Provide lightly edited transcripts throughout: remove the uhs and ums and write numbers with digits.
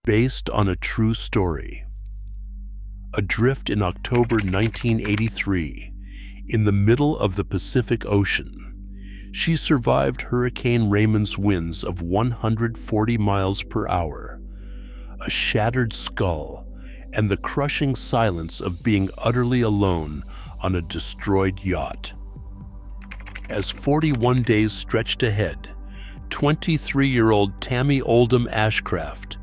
based on a true story. Adrift in October 1983, in the middle of the Pacific Ocean, she survived Hurricane Raymond's winds of 140 miles per hour, a shattered skull, and the crushing silence of being utterly alone on a destroyed yacht. As 41 days stretched ahead, 23-year-old Tami Oldham Ashcraft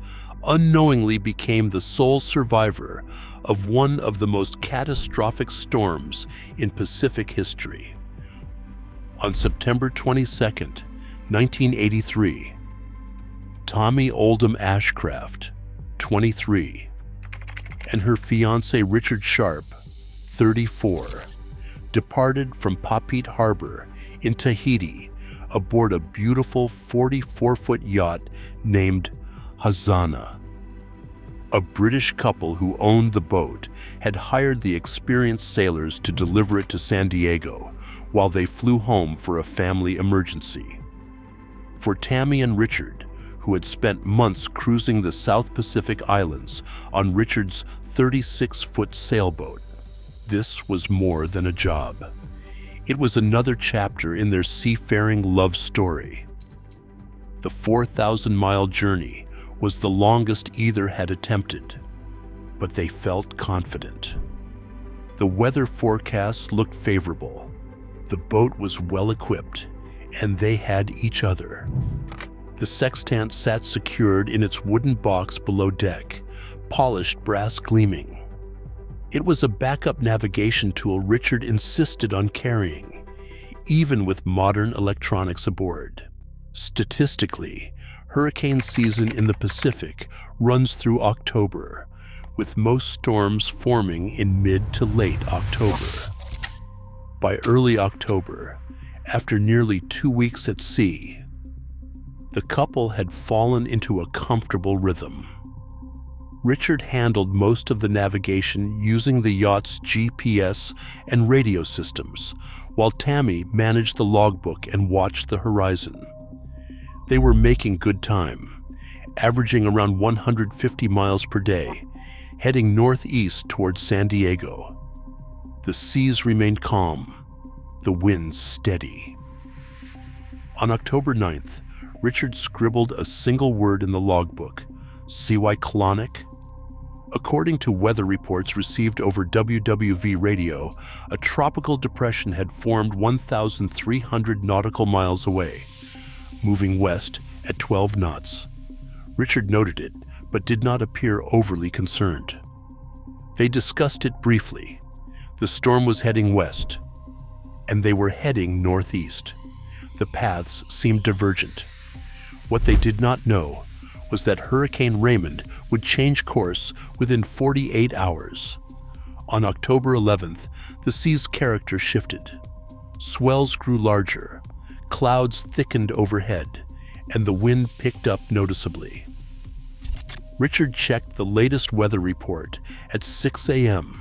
unknowingly became the sole survivor of one of the most catastrophic storms in Pacific history. On September 22, 1983, Tami Oldham Ashcraft, 23, and her fiancé Richard Sharp, 34, departed from Papeete Harbor in Tahiti aboard a beautiful 44-foot yacht named Hazana. A British couple who owned the boat had hired the experienced sailors to deliver it to San Diego while they flew home for a family emergency. For Tami and Richard, who had spent months cruising the South Pacific Islands on Richard's 36-foot sailboat, this was more than a job. It was another chapter in their seafaring love story. The 4,000-mile journey was the longest either had attempted, but they felt confident. The weather forecasts looked favorable. The boat was well equipped, and they had each other. The sextant sat secured in its wooden box below deck, polished brass gleaming. It was a backup navigation tool Richard insisted on carrying, even with modern electronics aboard. Statistically, hurricane season in the Pacific runs through October, with most storms forming in mid to late October. By early October, after nearly 2 weeks at sea, the couple had fallen into a comfortable rhythm. Richard handled most of the navigation using the yacht's GPS and radio systems, while Tami managed the logbook and watched the horizon. They were making good time, averaging around 150 miles per day, heading northeast towards San Diego. The seas remained calm, the winds steady. On October 9th, Richard scribbled a single word in the logbook, cyclonic. According to weather reports received over WWV radio, a tropical depression had formed 1,300 nautical miles away, moving west at 12 knots. Richard noted it, but did not appear overly concerned. They discussed it briefly. The storm was heading west, and they were heading northeast. The paths seemed divergent. What they did not know was that Hurricane Raymond would change course within 48 hours. On October 11th, the sea's character shifted. Swells grew larger, clouds thickened overhead, and the wind picked up noticeably. Richard checked the latest weather report at 6 a.m.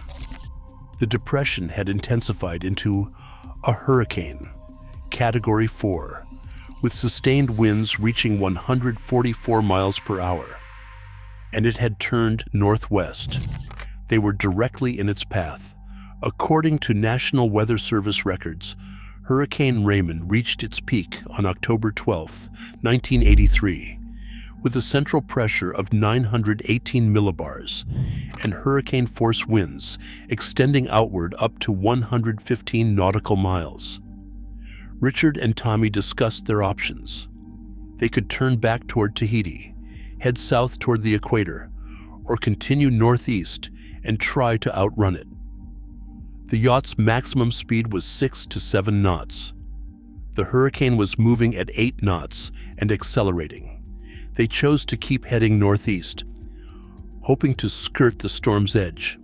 The depression had intensified into a hurricane, Category 4, with sustained winds reaching 144 miles per hour, and it had turned northwest. They were directly in its path. According to National Weather Service records, Hurricane Raymond reached its peak on October 12, 1983, with a central pressure of 918 millibars and hurricane-force winds extending outward up to 115 nautical miles. Richard and Tami discussed their options. They could turn back toward Tahiti, head south toward the equator, or continue northeast and try to outrun it. The yacht's maximum speed was 6 to 7 knots. The hurricane was moving at 8 knots and accelerating. They chose to keep heading northeast, hoping to skirt the storm's edge.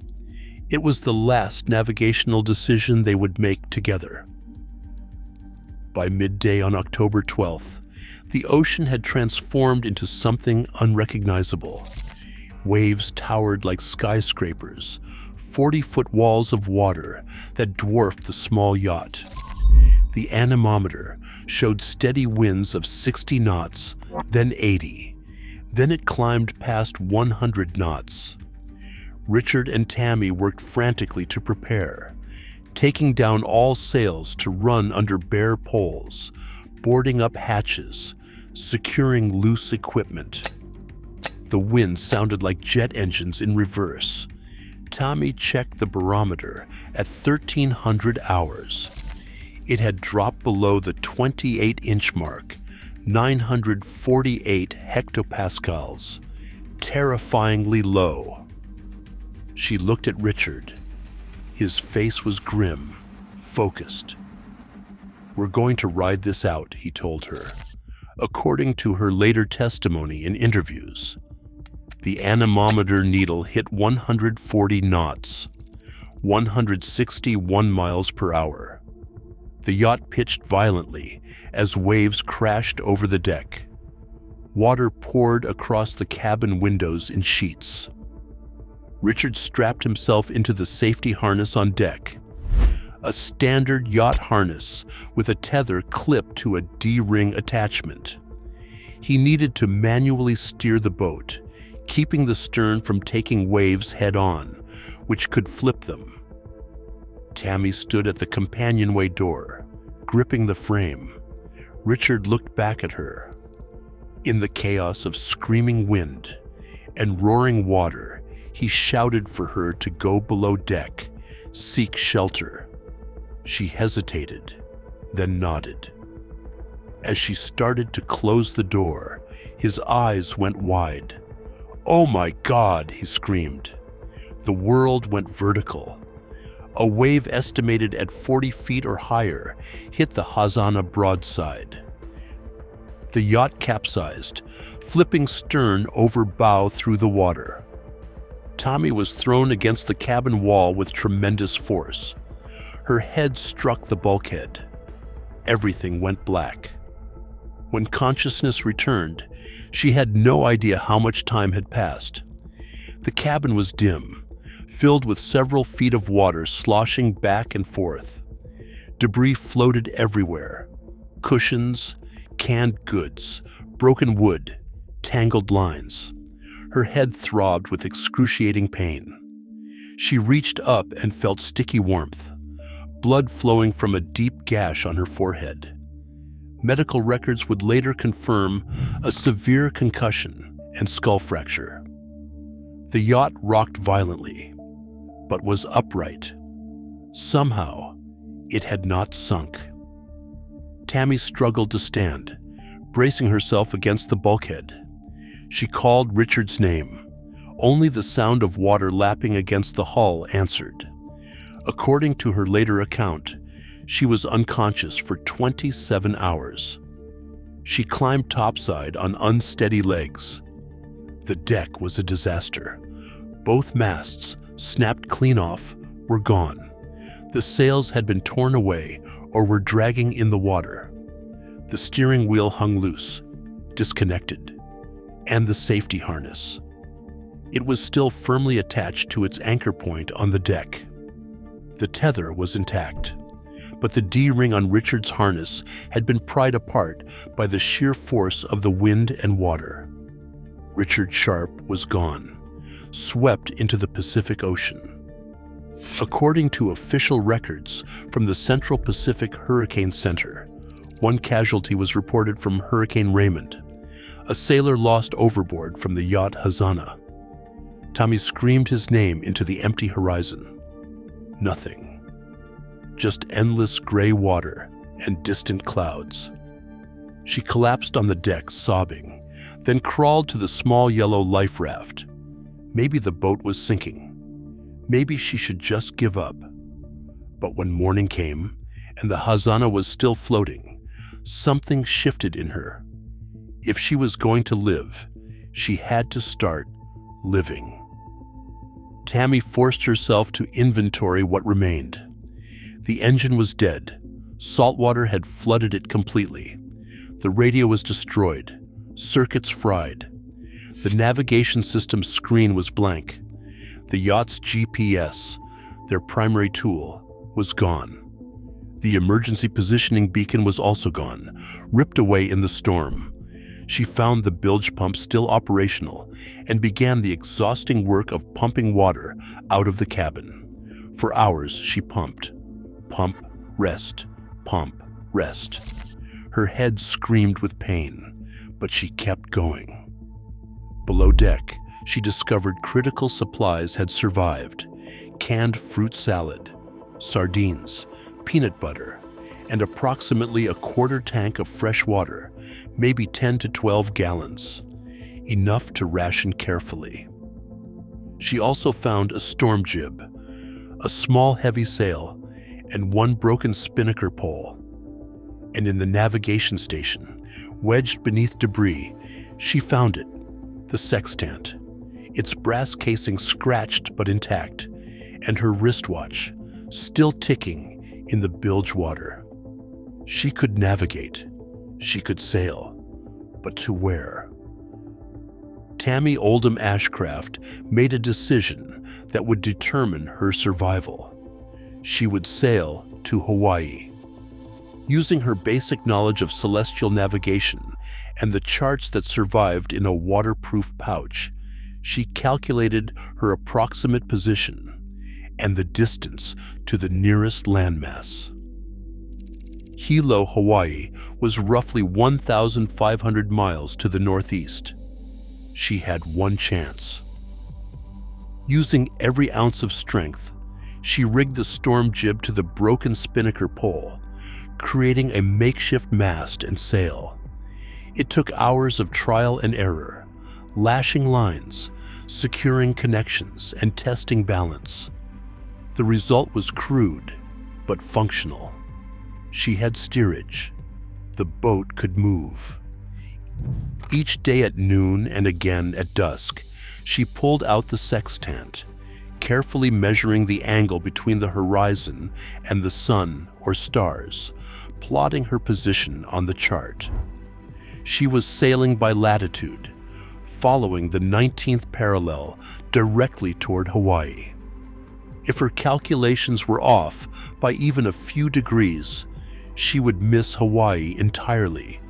It was the last navigational decision they would make together. By midday on October 12th, the ocean had transformed into something unrecognizable. Waves towered like skyscrapers, 40-foot walls of water that dwarfed the small yacht. The anemometer showed steady winds of 60 knots, then 80, Then it climbed past 100 knots. Richard and Tami worked frantically to prepare, taking down all sails to run under bare poles, boarding up hatches, securing loose equipment. The wind sounded like jet engines in reverse. Tami checked the barometer at 1300 hours. It had dropped below the 28-inch mark, 948 hectopascals, terrifyingly low. She looked at Richard. His face was grim, focused. "We're going to ride this out," he told her, according to her later testimony in interviews. The anemometer needle hit 140 knots, 161 miles per hour. The yacht pitched violently as waves crashed over the deck. Water poured across the cabin windows in sheets. Richard strapped himself into the safety harness on deck, a standard yacht harness with a tether clipped to a D-ring attachment. He needed to manually steer the boat, keeping the stern from taking waves head-on, which could flip them. Tami stood at the companionway door, gripping the frame. Richard looked back at her. In the chaos of screaming wind and roaring water, he shouted for her to go below deck, seek shelter. She hesitated, then nodded. As she started to close the door, his eyes went wide. "Oh my God," he screamed. The world went vertical. A wave estimated at 40 feet or higher hit the Hazana broadside. The yacht capsized, flipping stern over bow through the water. Tami was thrown against the cabin wall with tremendous force. Her head struck the bulkhead. Everything went black. When consciousness returned, she had no idea how much time had passed. The cabin was dim, filled with several feet of water sloshing back and forth. Debris floated everywhere. Cushions, canned goods, broken wood, tangled lines. Her head throbbed with excruciating pain. She reached up and felt sticky warmth, blood flowing from a deep gash on her forehead. Medical records would later confirm a severe concussion and skull fracture. The yacht rocked violently, but was upright. Somehow, it had not sunk. Tami struggled to stand, bracing herself against the bulkhead. She called Richard's name. Only the sound of water lapping against the hull answered. According to her later account, she was unconscious for 27 hours. She climbed topside on unsteady legs. The deck was a disaster. Both masts, snapped clean off, were gone. The sails had been torn away or were dragging in the water. The steering wheel hung loose, disconnected, and the safety harness. It was still firmly attached to its anchor point on the deck. The tether was intact, but the D-ring on Richard's harness had been pried apart by the sheer force of the wind and water. Richard Sharp was gone, swept into the Pacific Ocean. According to official records from the Central Pacific Hurricane Center, one casualty was reported from Hurricane Raymond, a sailor lost overboard from the yacht Hazana. Tami screamed his name into the empty horizon. Nothing. Just endless gray water and distant clouds. She collapsed on the deck, sobbing, then crawled to the small yellow life raft. Maybe the boat was sinking. Maybe she should just give up. But when morning came and the Hazana was still floating, something shifted in her. If she was going to live, she had to start living. Tami forced herself to inventory what remained. The engine was dead. Saltwater had flooded it completely. The radio was destroyed. Circuits fried. The navigation system's screen was blank. The yacht's GPS, their primary tool, was gone. The emergency positioning beacon was also gone, ripped away in the storm. She found the bilge pump still operational and began the exhausting work of pumping water out of the cabin. For hours, she pumped. Pump, rest, pump, rest. Her head screamed with pain, but she kept going. Below deck, she discovered critical supplies had survived: canned fruit salad, sardines, peanut butter, and approximately a quarter tank of fresh water, maybe 10 to 12 gallons, enough to ration carefully. She also found a storm jib, a small heavy sail, and one broken spinnaker pole. And in the navigation station, wedged beneath debris, she found it, the sextant, its brass casing scratched but intact, and her wristwatch, still ticking in the bilge water. She could navigate, she could sail, but to where? Tami Oldham Ashcraft made a decision that would determine her survival. She would sail to Hawaii. Using her basic knowledge of celestial navigation and the charts that survived in a waterproof pouch, she calculated her approximate position and the distance to the nearest landmass. Hilo, Hawaii was roughly 1,500 miles to the northeast. She had one chance. Using every ounce of strength, she rigged the storm jib to the broken spinnaker pole, creating a makeshift mast and sail. It took hours of trial and error, lashing lines, securing connections, and testing balance. The result was crude, but functional. She had steerage. The boat could move. Each day at noon and again at dusk, she pulled out the sextant, carefully measuring the angle between the horizon and the sun or stars, plotting her position on the chart. She was sailing by latitude, following the 19th parallel directly toward Hawaii. If her calculations were off by even a few degrees, she would miss Hawaii entirely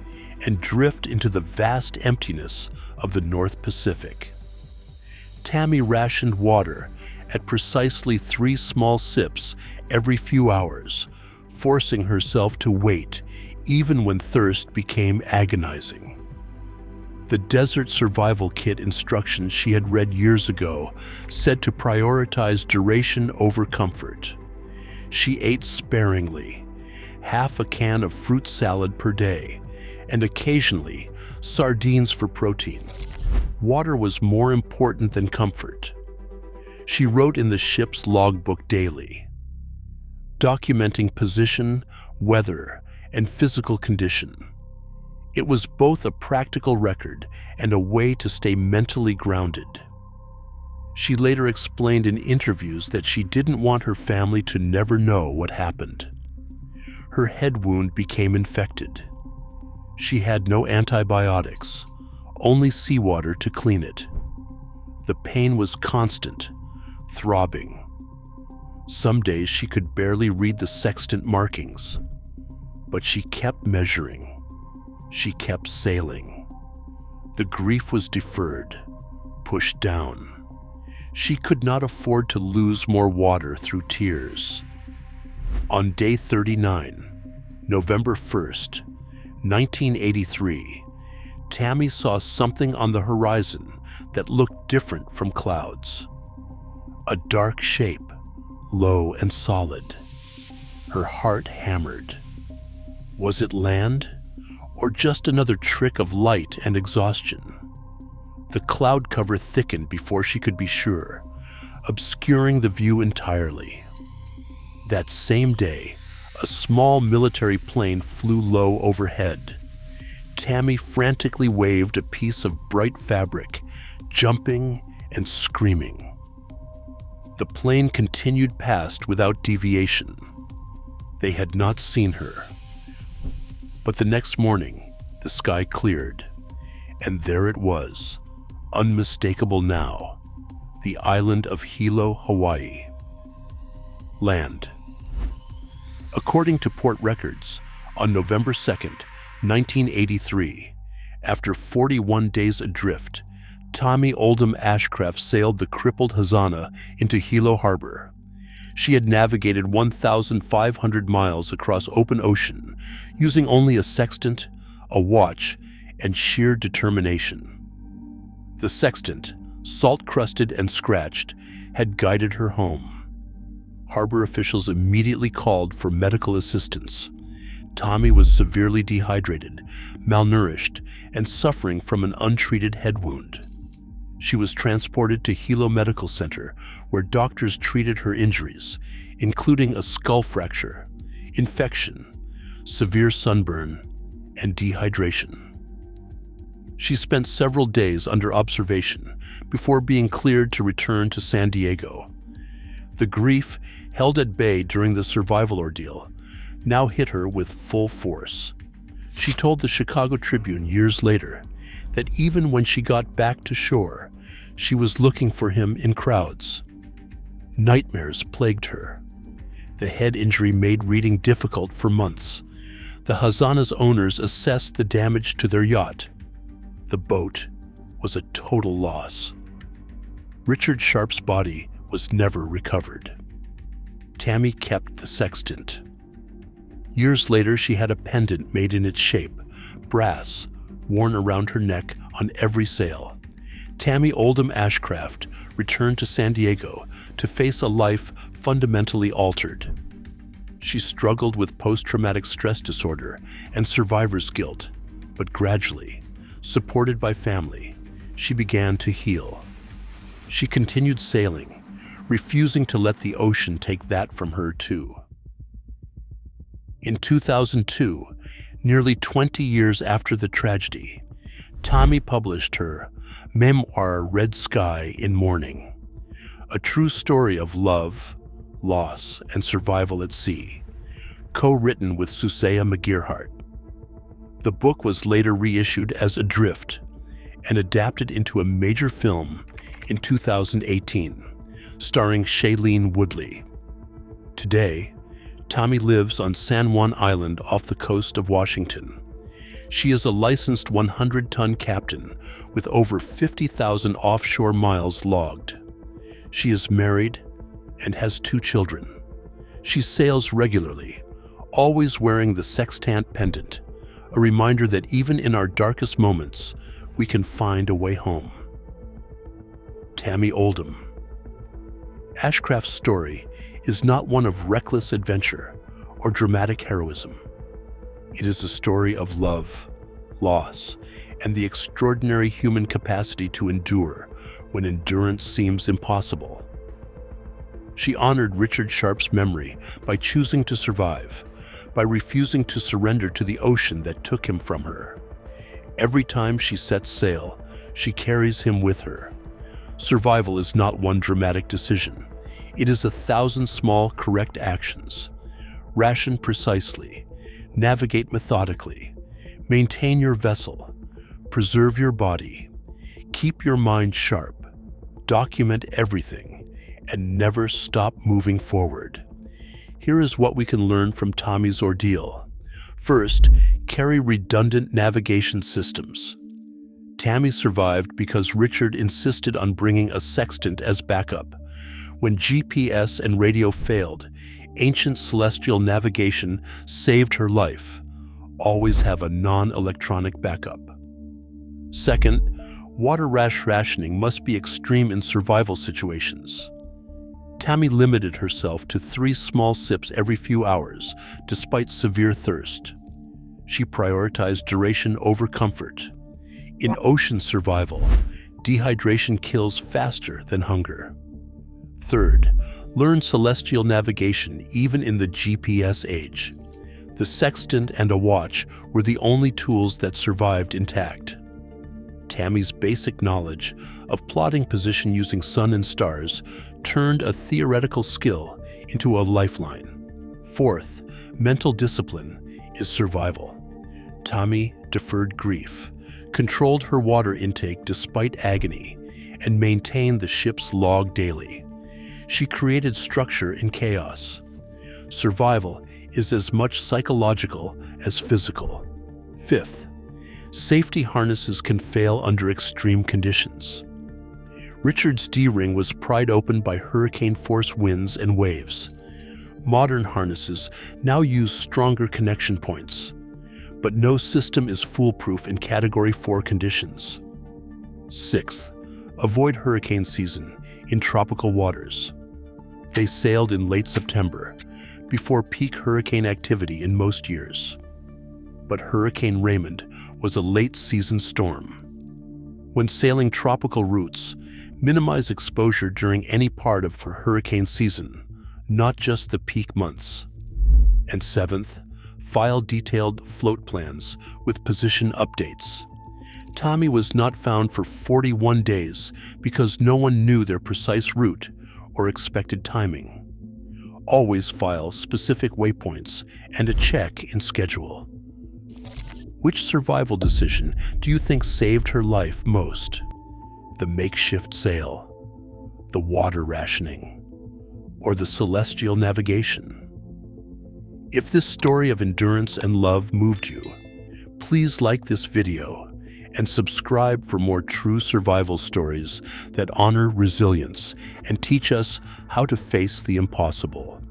and drift into the vast emptiness of the North Pacific. Tami rationed water at precisely 3 small sips every few hours, forcing herself to wait even when thirst became agonizing. The desert survival kit instructions she had read years ago said to prioritize duration over comfort. She ate sparingly, half a can of fruit salad per day, and occasionally sardines for protein. Water was more important than comfort. She wrote in the ship's logbook daily, documenting position, weather, and physical condition. It was both a practical record and a way to stay mentally grounded. She later explained in interviews that she didn't want her family to never know what happened. Her head wound became infected. She had no antibiotics, only seawater to clean it. The pain was constant, throbbing. Some days she could barely read the sextant markings, but she kept measuring. She kept sailing. The grief was deferred, pushed down. She could not afford to lose more water through tears. On day 39, November 1st, 1983, Tami saw something on the horizon that looked different from clouds. A dark shape, low and solid. Her heart hammered. Was it land? Or just another trick of light and exhaustion? The cloud cover thickened before she could be sure, obscuring the view entirely. That same day, a small military plane flew low overhead. Tami frantically waved a piece of bright fabric, jumping and screaming. The plane continued past without deviation. They had not seen her. But the next morning, the sky cleared, and there it was, unmistakable now, the island of Hilo, Hawaii. Land. According to port records, on November 2nd, 1983, After 41 days adrift, Tami Oldham Ashcraft sailed the crippled Hazana into Hilo Harbor. She had navigated 1,500 miles across open ocean, using only a sextant, a watch, and sheer determination. The sextant, salt-crusted and scratched, had guided her home. Harbor officials immediately called for medical assistance. Tami was severely dehydrated, malnourished, and suffering from an untreated head wound. She was transported to Hilo Medical Center, where doctors treated her injuries, including a skull fracture, infection, severe sunburn, and dehydration. She spent several days under observation before being cleared to return to San Diego. The grief held at bay during the survival ordeal now hit her with full force. She told the Chicago Tribune years later that even when she got back to shore, she was looking for him in crowds. Nightmares plagued her. The head injury made reading difficult for months. The Hazana's owners assessed the damage to their yacht. The boat was a total loss. Richard Sharp's body was never recovered. Tami kept the sextant. Years later, she had a pendant made in its shape, brass, worn around her neck on every sail. Tami Oldham Ashcraft returned to San Diego to face a life fundamentally altered. She struggled with post-traumatic stress disorder and survivor's guilt, but gradually, supported by family, she began to heal. She continued sailing, refusing to let the ocean take that from her too. In 2002, nearly 20 years after the tragedy, Tami published her memoir Red Sky in Mourning, a true story of love, loss, and survival at sea, co-written with Susaya McGearhart. The book was later reissued as Adrift and adapted into a major film in 2018, starring Shailene Woodley. Today, Tami lives on San Juan Island off the coast of Washington. She is a licensed 100-ton captain with over 50,000 offshore miles logged. She is married and has 2 children. She sails regularly, always wearing the sextant pendant, a reminder that even in our darkest moments, we can find a way home. Tami Oldham. Ashcraft's story is not one of reckless adventure or dramatic heroism. It is a story of love, loss, and the extraordinary human capacity to endure when endurance seems impossible. She honored Richard Sharp's memory by choosing to survive, by refusing to surrender to the ocean that took him from her. Every time she sets sail, she carries him with her. Survival is not one dramatic decision. It is 1,000 small, correct actions. Ration precisely, navigate methodically, maintain your vessel, preserve your body, keep your mind sharp, document everything, and never stop moving forward. Here is what we can learn from Tami's ordeal. First, carry redundant navigation systems. Tami survived because Richard insisted on bringing a sextant as backup. When GPS and radio failed, ancient celestial navigation saved her life. Always have a non-electronic backup. Second, water rationing must be extreme in survival situations. Tami limited herself to 3 small sips every few hours, despite severe thirst. She prioritized duration over comfort. In ocean survival, dehydration kills faster than hunger. Third, learn celestial navigation even in the GPS age. The sextant and a watch were the only tools that survived intact. Tami's basic knowledge of plotting position using sun and stars turned a theoretical skill into a lifeline. Fourth, mental discipline is survival. Tami deferred grief, controlled her water intake despite agony, and maintained the ship's log daily. She created structure in chaos. Survival is as much psychological as physical. Fifth, Safety harnesses can fail under extreme conditions. Richard's D-ring was pried open by hurricane-force winds and waves. Modern harnesses now use stronger connection points, but no system is foolproof in Category 4 conditions. Sixth, avoid hurricane season in tropical waters. They sailed in late September, before peak hurricane activity in most years. But Hurricane Raymond was a late-season storm. When sailing tropical routes, minimize exposure during any part of hurricane season, not just the peak months. And seventh, file detailed float plans with position updates. Tami was not found for 41 days because no one knew their precise route or expected timing. Always file specific waypoints and a check in schedule. Which survival decision do you think saved her life most? The makeshift sail, the water rationing, or the celestial navigation? If this story of endurance and love moved you, please like this video and subscribe for more true survival stories that honor resilience and teach us how to face the impossible.